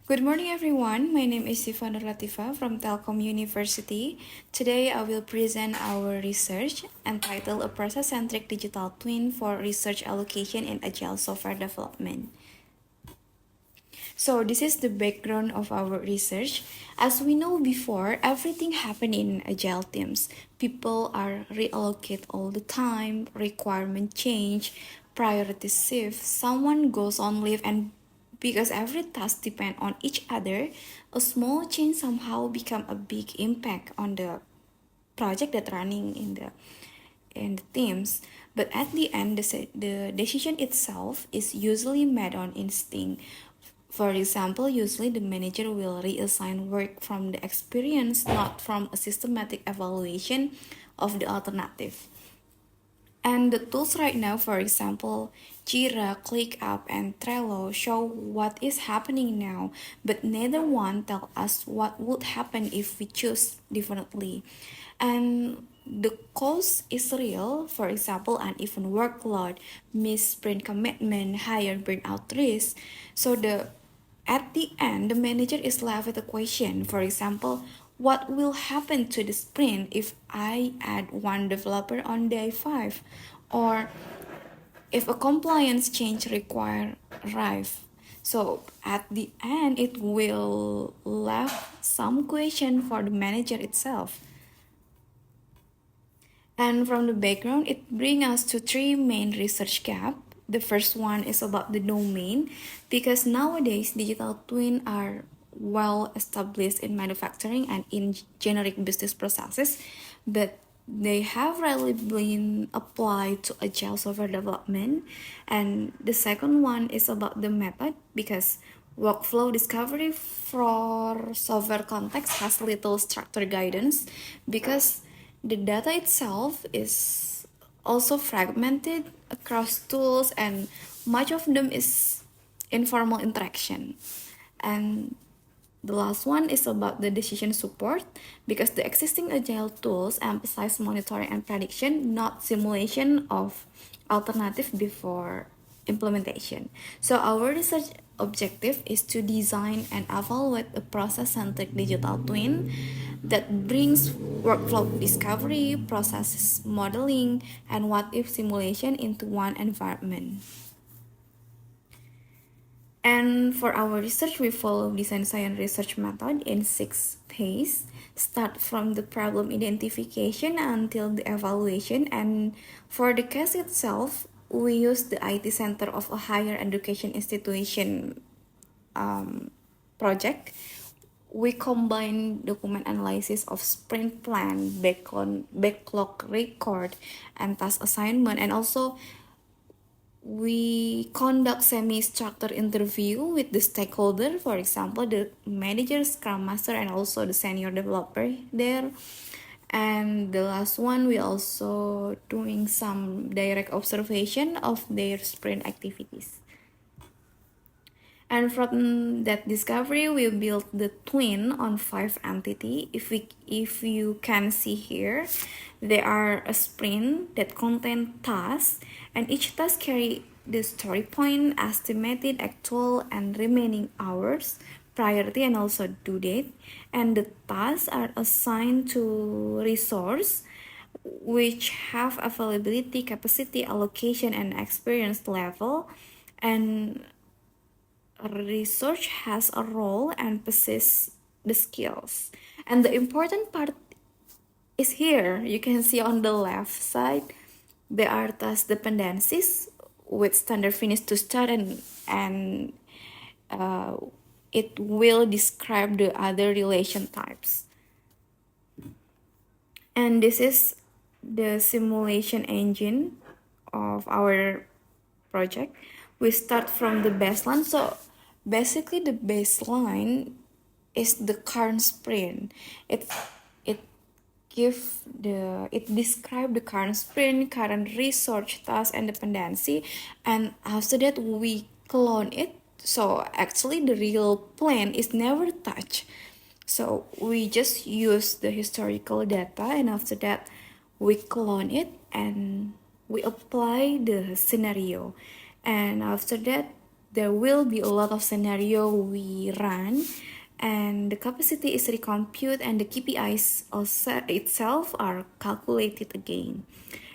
Good morning, everyone. My name is Sifana Latifa from Telkom University. Today, I will present our research entitled A Process-Centric Digital Twin for Research Allocation in Agile Software Development. So, this is the background of our research. As we know before, everything happen in Agile teams. People are reallocate all the time, requirement change, priorities shift, someone goes on leave, and because every task depend on each other, a small change somehow become a big impact on the project that running in the teams. But at the end, the decision itself is usually made on instinct. For example, usually the manager will reassign work from the experience, not from a systematic evaluation of the alternative. And the tools right now, for example, Jira, ClickUp, and Trello show what is happening now, but neither one tell us what would happen if we choose differently. And the cost is real, for example, uneven workload, missed sprint commitment, higher burnout risk. So at the end, the manager is left with a question. For example, what will happen to the sprint if I add one developer on day 5? Or if a compliance change require RIFE? So at the end, it will left some question for the manager itself. And from the background, it brings us to three main research gaps. The first one is about the domain, because nowadays digital twin are well established in manufacturing and in generic business processes, but they have rarely been applied to agile software development. And the second one is about the method, because workflow discovery for software context has little structure guidance, because the data itself is also fragmented across tools, and much of them is informal interaction. And the last one is about the decision support, because the existing agile tools emphasize monitoring and prediction, not simulation of alternative before implementation. So our research objective is to design and evaluate a process-centric digital twin that brings workflow discovery, process modeling, and what-if simulation into one environment. And for our research, we follow design science research method in 6 phases. Start from the problem identification until the evaluation. And for the case itself, we use the IT Center of a Higher Education Institution project. We combine document analysis of sprint plan, backlog record, and task assignment, and also we conduct semi-structured interview with the stakeholder, for example, the manager, scrum master, and also the senior developer there. And the last one, we also doing some direct observation of their sprint activities. And from that discovery, we built the twin on 5 entity. If you can see here, there are a sprint that contain tasks, and each task carry the story point, estimated actual and remaining hours, priority, and also due date. And the tasks are assigned to resource which have availability, capacity, allocation, and experience level. And research has a role and possess the skills. And the important part is here. You can see on the left side, there are task dependencies with standard finish to start, and it will describe the other relation types. And this is the simulation engine of our project. We start from the baseline. So basically the baseline is the current sprint. It describe the current sprint, current research task, and dependency, and after that we clone it. So actually the real plan is never touched. So we just use the historical data, and after that we clone it and we apply the scenario. And after that, there will be a lot of scenario we run, and the capacity is recompute, and the KPIs also itself are calculated again.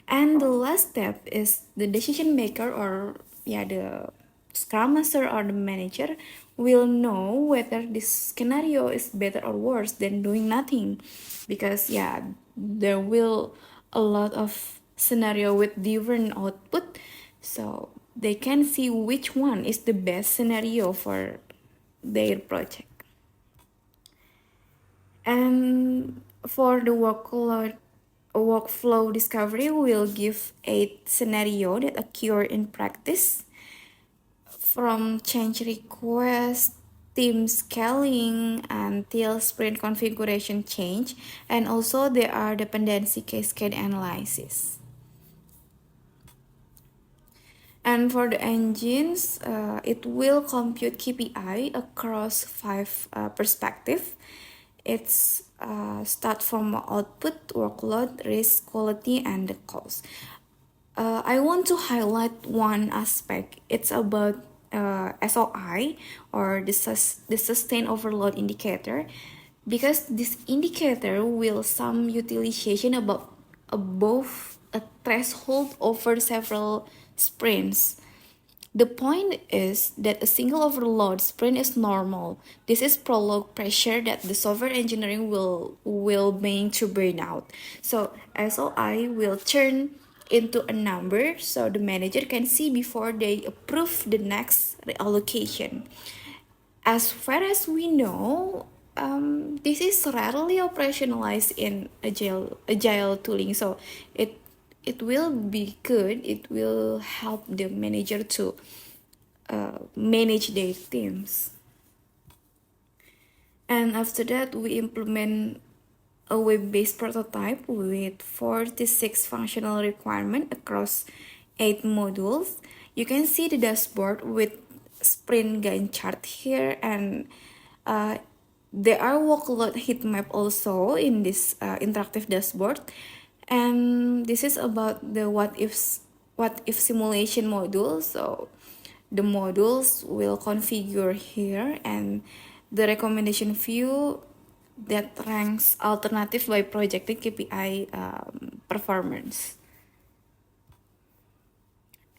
And the last step is the decision maker, or yeah, the scrum master or the manager will know whether this scenario is better or worse than doing nothing, because yeah, there will a lot of scenario with different output, so they can see which one is the best scenario for their project. And for the workflow discovery, we'll give 8 scenarios that occur in practice, from change request, team scaling, until sprint configuration change, and also there are dependency cascade analysis. And for the engines, it will compute KPI across 5 perspectives. It's start from output, workload, risk, quality, and the cost. I want to highlight one aspect. It's about SOI, or the sustained overload indicator, because this indicator will sum utilization above a threshold over several sprints. The point is that a single overload sprint is normal. This is prolonged pressure that the software engineering will bring to burnout. So SOI will turn into a number so the manager can see before they approve the next reallocation. As far as we know, this is rarely operationalized in agile tooling. So it will be good. It will help the manager to manage their teams. And after that, we implement a web-based prototype with 46 functional requirements across 8 modules. You can see the dashboard with sprint Gantt chart here, and there are workload heat map also in this interactive dashboard. And this is about the what if simulation module. So the modules will configure here, and the recommendation view that ranks alternative by projected KPI performance.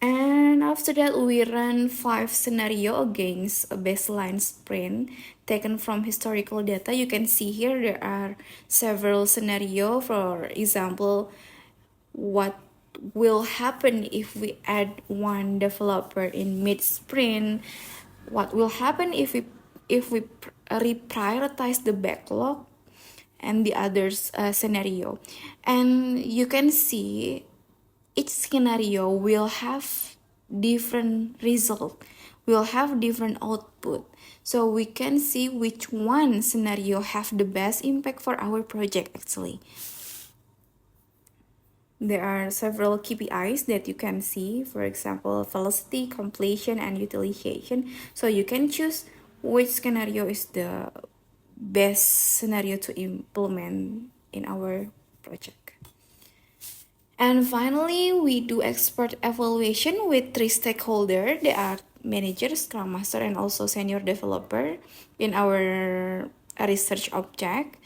And after that, we run 5 scenarios against a baseline sprint taken from historical data. You can see here there are several scenarios. For example, what will happen if we add one developer in mid-sprint? What will happen if we reprioritize the backlog, and the others scenario? And you can see each scenario will have different result, will have different output, so we can see which one scenario have the best impact for our project. Actually, there are several KPIs that you can see, for example, velocity, completion, and utilization. So you can choose which scenario is the best scenario to implement in our project. And finally, we do expert evaluation with 3 stakeholders. They are manager, scrum master, and also senior developer in our research object.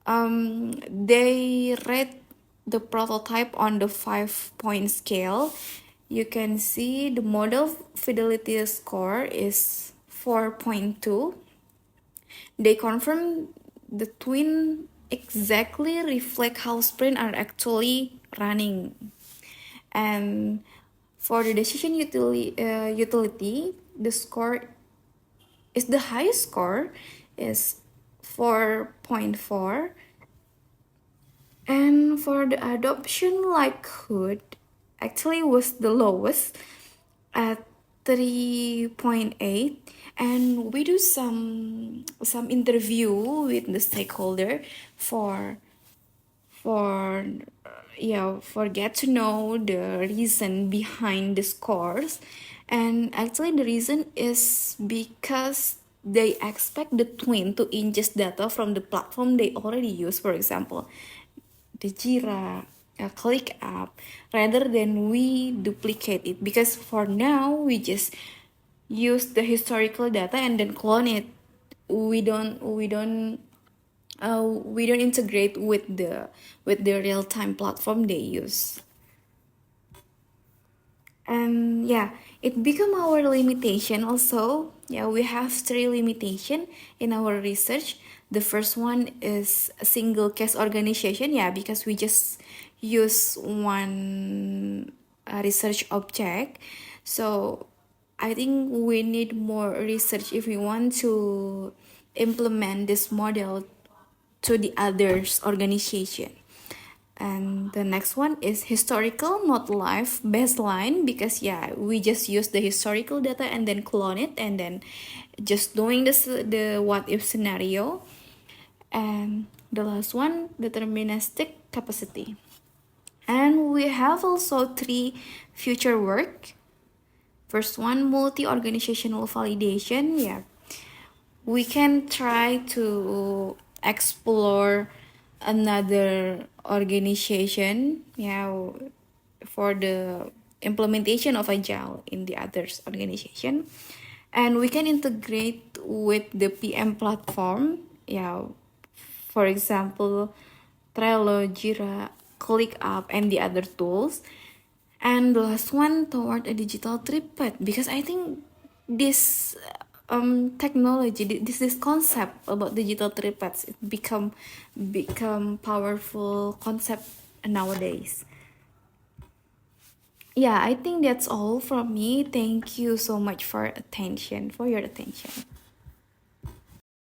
They rate the prototype on the 5-point scale. You can see the model fidelity score is 4.2. They confirm the twin exactly reflect how sprints are actually running. And for the decision utility, the score is the highest score is 4.4. And for the adoption likelihood, actually was the lowest at 3.8. And we do some interview with the stakeholder for get to know the reason behind the scores. And actually the reason is because they expect the twin to ingest data from the platform they already use, for example the Jira, ClickUp, rather than we duplicate it, because for now we just use the historical data and then clone it. We don't integrate with the real-time platform they use. And yeah, it become our limitation also. Yeah, we have three limitation in our research. The first one is a single case organization. Yeah, because we just use one research object. So I think we need more research if we want to implement this model to the others organization. And the next one is historical, not live baseline, because yeah, we just use the historical data and then clone it and then just doing this the what if scenario. And the last one, deterministic capacity. And we have also three future work. First one, multi-organizational validation. Yeah, we can try to explore another organization, yeah, for the implementation of agile in the others organization. And we can integrate with the PM platform, yeah, for example Trello, Jira, ClickUp, and the other tools. And the last one, toward a digital triplet, because I think this technology, this concept about digital triplets, it become powerful concept nowadays. Yeah, I think that's all from me. Thank you so much for your attention.